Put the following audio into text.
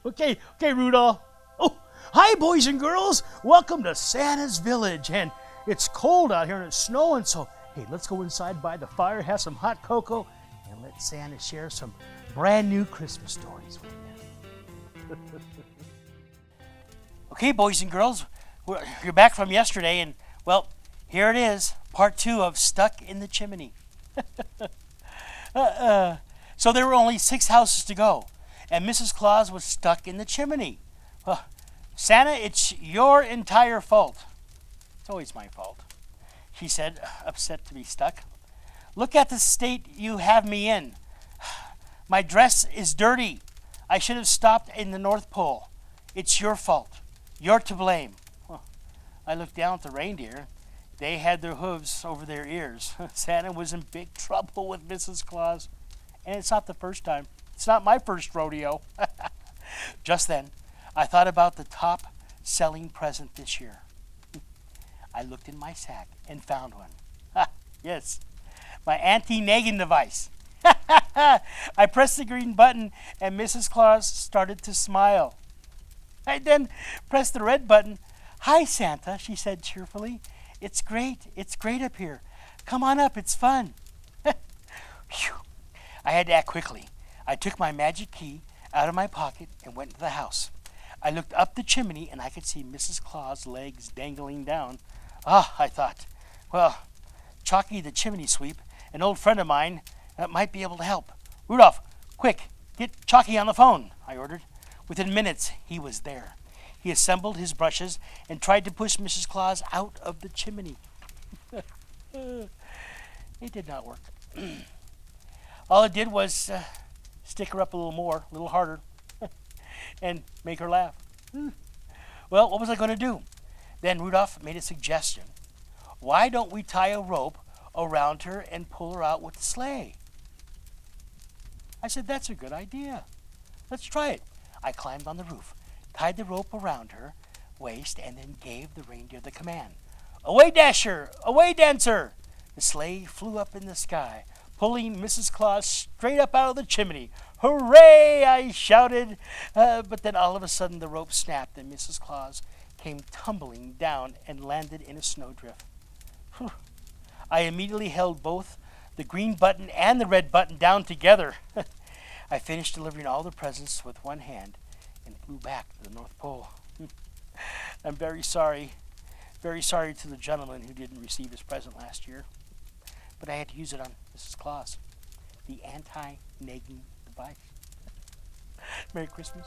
Okay, Rudolph. Oh, hi, boys and girls. Welcome to Santa's Village. And it's cold out here and it's snowing, so hey, let's go inside by the fire, have some hot cocoa, and let Santa share some brand new Christmas stories with you. Okay, boys and girls, you're back from yesterday, and well, here it is, part 2 of Stuck in the Chimney. So there were only 6 houses to go, and Mrs. Claus was stuck in the chimney. Santa, it's your entire fault. It's always my fault, she said, upset to be stuck. Look at the state you have me in. My dress is dirty. I should have stopped in the North Pole. It's your fault. You're to blame. Well, I looked down at the reindeer. They had their hooves over their ears. Santa was in big trouble with Mrs. Claus. And it's not the first time. It's not my first rodeo. Just then, I thought about the top-selling present this year. I looked in my sack and found one. Yes, my anti-nagging device. I pressed the green button and Mrs. Claus started to smile. I then pressed the red button. Hi, Santa, she said cheerfully. It's great up here. Come on up, it's fun. Phew. I had to act quickly. I took my magic key out of my pocket and went to the house. I looked up the chimney and I could see Mrs. Claus' legs dangling down. I thought, well, Chalky the chimney sweep, an old friend of mine, might be able to help. Rudolph, quick, get Chalky on the phone, I ordered. Within minutes, he was there. He assembled his brushes and tried to push Mrs. Claus out of the chimney. It did not work. All it did was stick her up a little more, a little harder, and make her laugh. Well, what was I going to do? Then Rudolph made a suggestion. Why don't we tie a rope around her and pull her out with the sleigh? I said, that's a good idea. Let's try it. I climbed on the roof, tied the rope around her waist, and then gave the reindeer the command. Away, Dasher! Away, Dancer! The sleigh flew up in the sky, pulling Mrs. Claus straight up out of the chimney. Hooray! I shouted. But then all of a sudden the rope snapped and Mrs. Claus came tumbling down and landed in a snowdrift. Whew. I immediately held both the green button and the red button down together. I finished delivering all the presents with one hand and flew back to the North Pole. I'm very sorry to the gentleman who didn't receive his present last year, but I had to use it on Mrs. Claus, the anti-nagging device. Merry Christmas.